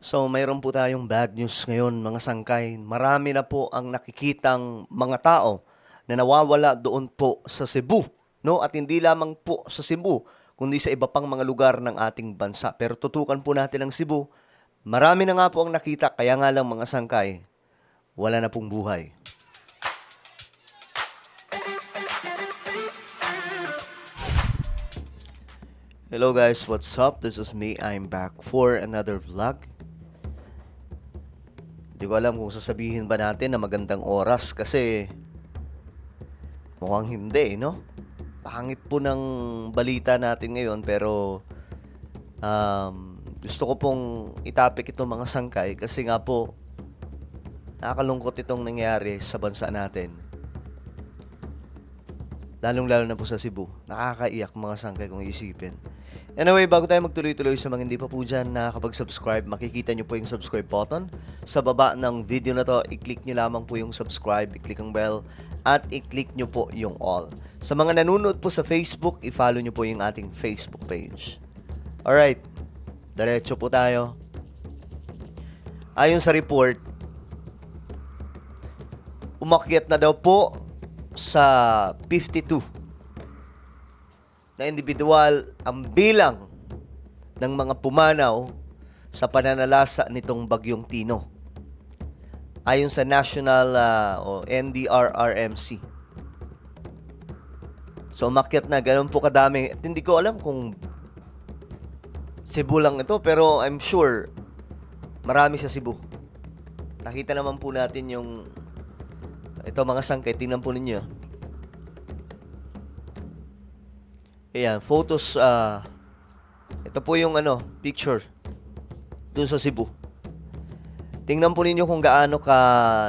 So, mayroon po tayong bad news ngayon, mga sangkay. Marami na po ang nakikitang mga tao na nawawala doon po sa Cebu, no? At hindi lamang po sa Cebu, kundi sa iba pang mga lugar ng ating bansa. Pero tutukan po natin ang Cebu. Marami na nga po ang nakita, kaya nga lang mga sangkay, wala na pong buhay. Hello guys, what's up? This is me. I'm back for another vlog. Hindi ko alam kung sasabihin ba natin na magandang oras kasi mukhang hindi, no? Pangit po ng balita natin ngayon pero gusto ko pong itapik itong mga sangkay kasi nga po nakakalungkot itong nangyari sa bansa natin. Lalong-lalo na po sa Cebu. Nakakaiyak mga sangkay kung isipin. Anyway, bago tayo magtuloy-tuloy sa mga hindi pa po dyan nakakapag-subscribe, makikita nyo po yung subscribe button. Sa baba ng video na to, i-click nyo lamang po yung subscribe, i-click ang bell, at i-click nyo po yung all. Sa mga nanonood po sa Facebook, i-follow nyo po yung ating Facebook page. Alright, diretso po tayo. Ayon sa report, umakyat na daw po sa 52 na individual ang bilang ng mga pumanaw sa pananalasa nitong bagyong Tino. Ayon sa National o NDRRMC. So umakyat na, ganun po kadami. At hindi ko alam kung Cebu lang ito, pero I'm sure marami sa Cebu. Nakita naman po natin yung ito mga sangkay, tingnan po ninyo. Ayan, photos, ito po yung picture dun sa Cebu. Tingnan po ninyo kung gaano ka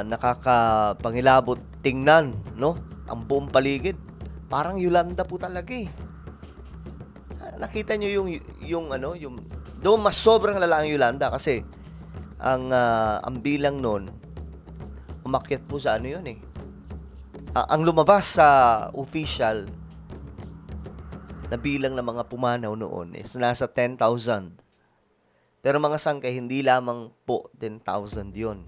nakakapangilabot tingnan, no? Ang buong paligid. Parang Yolanda po talaga eh. Nakita nyo yung doon mas sobrang lala ang Yolanda kasi ang bilang nun umakyat po sa yun eh. Ang lumabas sa official na bilang ng mga pumanaw noon is nasa 10,000. Pero mga sangkay, hindi lamang po 10,000 yun.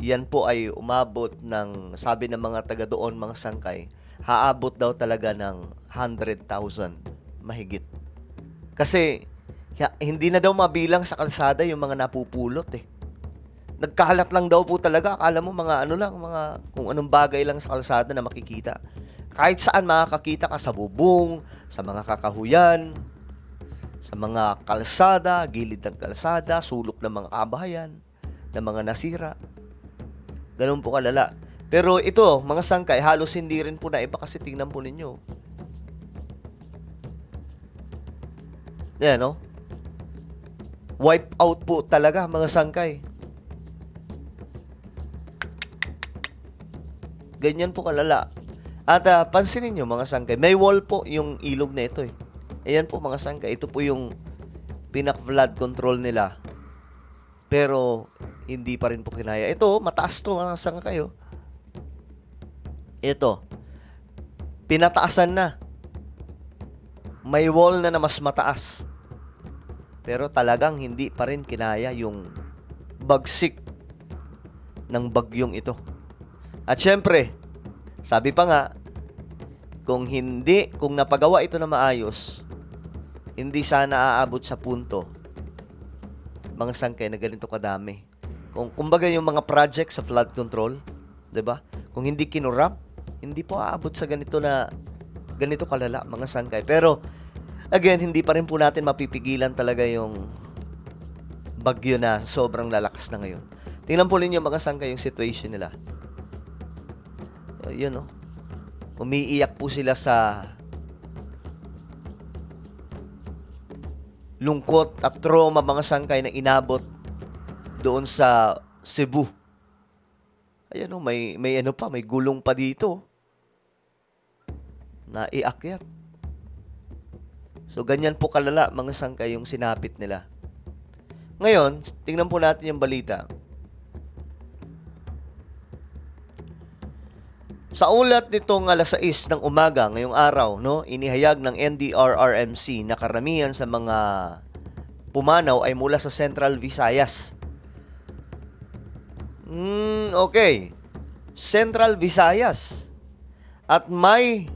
Yan po ay umabot ng, sabi ng mga taga doon, mga sangkay, haabot daw talaga ng 100,000 mahigit. Kasi hindi na daw mabilang sa kalsada yung mga napupulot eh. Nagkalat lang daw po talaga. Akala mo mga mga kung anong bagay lang sa kalsada na makikita. Kahit saan makakakita ka, sa bubong, sa mga kakahuyan, sa mga kalsada, gilid ng kalsada, sulok ng mga kabahayan, ng mga nasira. Ganun po kalala. Pero ito, mga sangkay, halos hindi rin po na iba kasi tingnan po ninyo. Yan, no? Wipe out po talaga, mga sangkay. Ganyan po kalala. At pansinin nyo mga sangkay, may wall po yung ilog na ito eh. Ayan po mga sangkay, ito po yung pinak-flood control nila. Pero hindi pa rin po kinaya. Ito, mataas to mga sangkay oh. Ito, pinataasan na. May wall na mas mataas. Pero talagang hindi pa rin kinaya yung bagsik ng bagyong ito. At syempre, sabi pa nga, kung napagawa ito na maayos, hindi sana aabot sa punto, mga sangkay na ganito kadami. Kumbaga yung mga project sa flood control, 'di ba? Kung hindi kinurap, hindi po aabot sa ganito kalala, mga sangkay. Pero again, hindi pa rin po natin mapipigilan talaga yung bagyo na sobrang lalakas na ngayon. Tingnan po ninyo mga sangkay yung situation nila. Yun oh. Umiiyak po sila sa lungkot at trauma mga sangkay na inabot doon sa Cebu. Ayan oh, may may gulong pa dito. Na iakyat. So ganyan po kalala mga sangkay yung sinapit nila. Ngayon, tingnan po natin yung balita. Sa ulat nitong alas 6 ng umaga ngayong araw, no, inihayag ng NDRRMC na karamihan sa mga pumanaw ay mula sa Central Visayas. Okay. Central Visayas. At may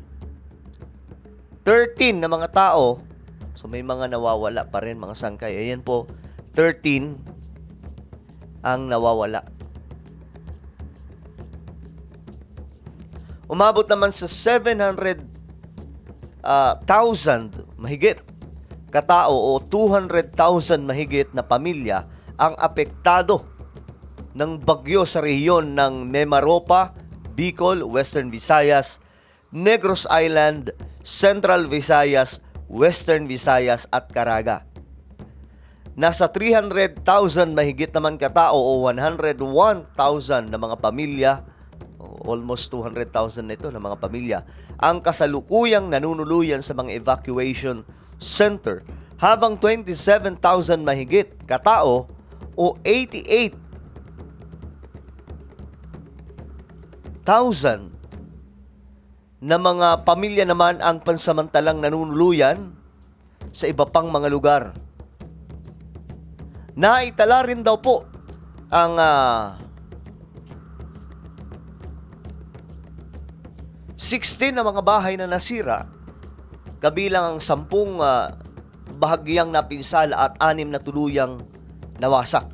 13 na mga tao. So may mga nawawala pa rin, mga sangkay. Ayan po, 13 ang nawawala. Umabot naman sa 700,000 mahigit katao o 200,000 mahigit na pamilya ang apektado ng bagyo sa rehiyon ng Mimaropa, Bicol, Western Visayas, Negros Island, Central Visayas, Western Visayas at Caraga. Nasa 300,000 mahigit naman katao o 101,000 na mga pamilya, almost 200,000 na ito na mga pamilya, ang kasalukuyang nanunuluyan sa mga evacuation center, habang 27,000 mahigit katao o 88,000 na mga pamilya naman ang pansamantalang nanunuluyan sa iba pang mga lugar. Naitala rin daw po ang 16 na mga bahay na nasira, kabilang ang 10 bahagyang napinsala at 6 na tuluyang nawasak.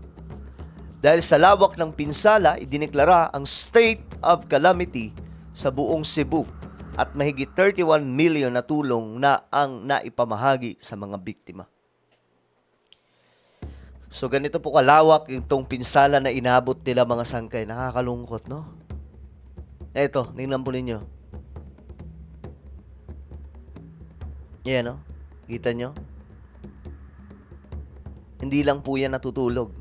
Dahil sa lawak ng pinsala, idineklara ang state of calamity sa buong Cebu at mahigit 31 million na tulong na ang naipamahagi sa mga biktima. So ganito po kalawak itong pinsala na inabot nila, mga sangkay. Nakakalungkot, no? Eto, tingnan po ninyo. Yan, no? Kita nyo? Hindi lang po yan natutulog.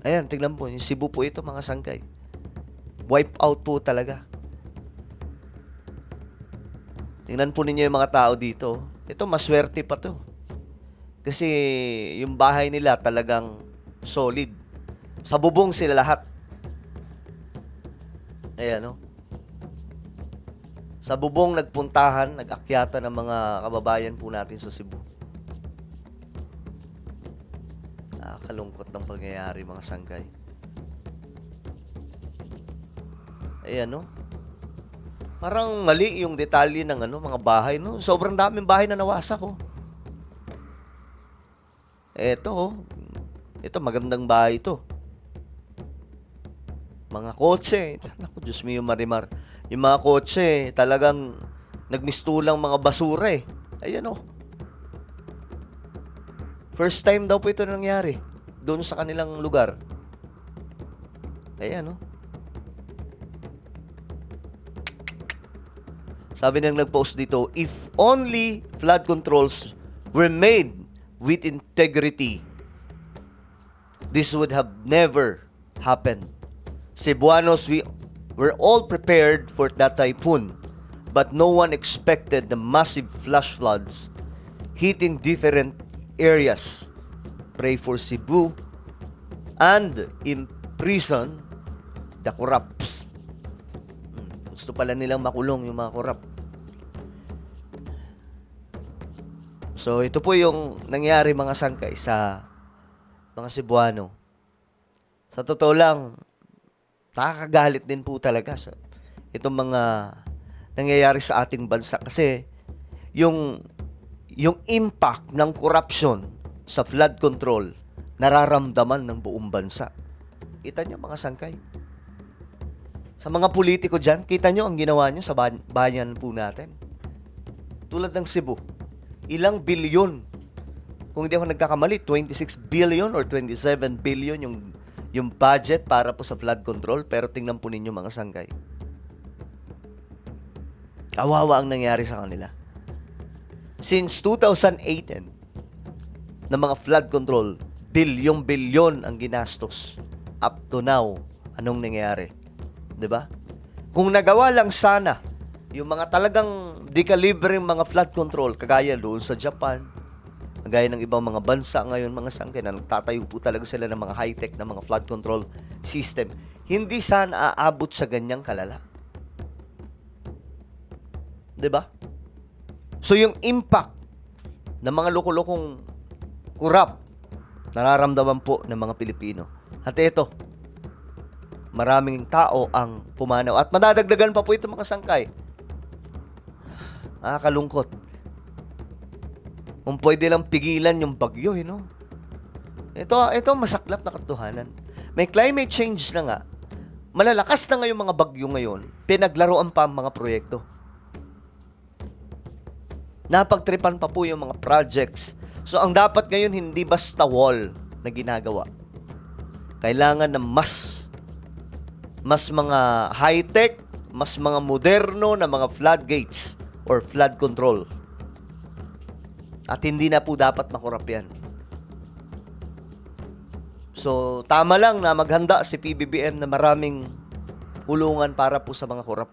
Ayan, tingnan po. Yung Cebu po ito, mga sangkay. Wipe out po talaga. Tingnan po ninyo yung mga tao dito. Ito, maswerte pa to. Kasi yung bahay nila talagang solid. Sa bubong sila lahat. Ayan, no? Sa bubong nagpuntahan, nag-akyatan ng mga kababayan po natin sa Cebu. Nakakalungkot ng pangyayari, mga sangkay. Ayan, no? Parang mali yung detalye ng mga bahay, no? Sobrang daming bahay na nawasak, oh. Ito, oh. Ito, magandang bahay ito. Mga kotse. Naku, Diyos mio marimar. Yung mga kotse, talagang nagmistulang mga basura, eh. Ayan, oh. First time daw po ito nangyari doon sa kanilang lugar. Ayan, oh. Sabi nang nag-post dito, if only flood controls were made with integrity, this would have never happened. Cebuanos, we were all prepared for that typhoon, but no one expected the massive flash floods hitting different areas. Pray for Cebu and imprison the corrupts. Gusto pala nilang makulong yung mga corrupt. So, ito po yung nangyari, mga sangkay, sa mga Cebuano. Sa totoo lang, nakakagalit din po talaga sa itong mga nangyayari sa ating bansa. Kasi, yung impact ng corruption sa flood control, nararamdaman ng buong bansa. Kita nyo, mga sangkay. Sa mga politiko dyan, kita nyo ang ginawa nyo sa bayan po natin. Tulad ng Cebu. Ilang bilyon, kung hindi ako nagkakamali, 26 billion or 27 billion yung budget para po sa flood control. Pero tingnan po ninyo, mga sangkay. Kawawa ang nangyari sa kanila. Since 2018, na mga flood control, bilyong-bilyon ang ginastos. Up to now, anong nangyari? 'Di ba? Kung nagawa lang sana yung mga talagang dekalibreng mga flood control, kagaya doon sa Japan, kagaya ng ibang mga bansa ngayon, mga sangkay, na nagtatayo po talaga sila ng mga high-tech na mga flood control system, hindi sana aabot sa ganyang kalala. 'Di ba? So yung impact ng mga loko-lokong kurap nararamdaman po ng mga Pilipino. At ito, maraming tao ang pumanaw. At madadagdagan pa po ito mga sangkay. Nakakalungkot. Kung pwede lang pigilan yung bagyo, Ito masaklap na katotohanan. May climate change na nga. Malalakas na nga yung mga bagyo ngayon. Pinaglaruan pa ang mga proyekto. Napagtripan pa po yung mga projects. So, ang dapat ngayon, hindi basta wall na ginagawa. Kailangan ng mas mga high-tech, mas mga moderno na mga floodgates or flood control. At hindi na po dapat makurap yan. So, tama lang na maghanda si PBBM na maraming kulungan para po sa mga kurap.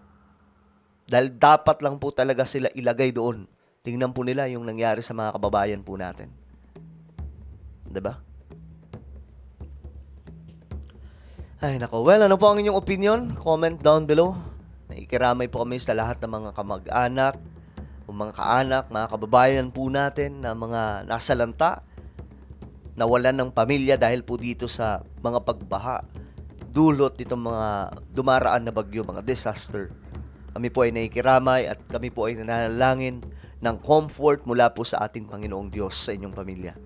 Dahil dapat lang po talaga sila ilagay doon. Tingnan po nila yung nangyari sa mga kababayan po natin. 'Di ba? Ay, nako. Well, ano po ang inyong opinion? Comment down below. Nakikiramay po kami sa lahat ng mga kamag-anak, o mga kaanak, mga kababayan po natin na mga nasalanta, nawalan ng pamilya dahil po dito sa mga pagbaha, dulot nitong mga dumaraan na bagyo, mga disaster. Kami po ay nakikiramay at kami po ay nananalangin ng comfort mula po sa ating Panginoong Diyos sa inyong pamilya.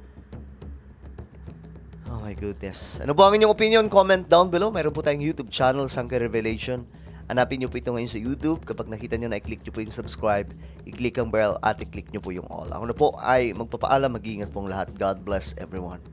Oh my goodness. Ano po ang inyong opinion? Comment down below. Mayroon po tayong YouTube channel, Sangkay Revelation. Hanapin nyo po ito ngayon sa YouTube. Kapag nakita nyo na, i-click nyo po yung subscribe, i-click ang bell at i-click nyo po yung all. Ako na po ay magpapaalam. Mag-iingat pong lahat. God bless everyone.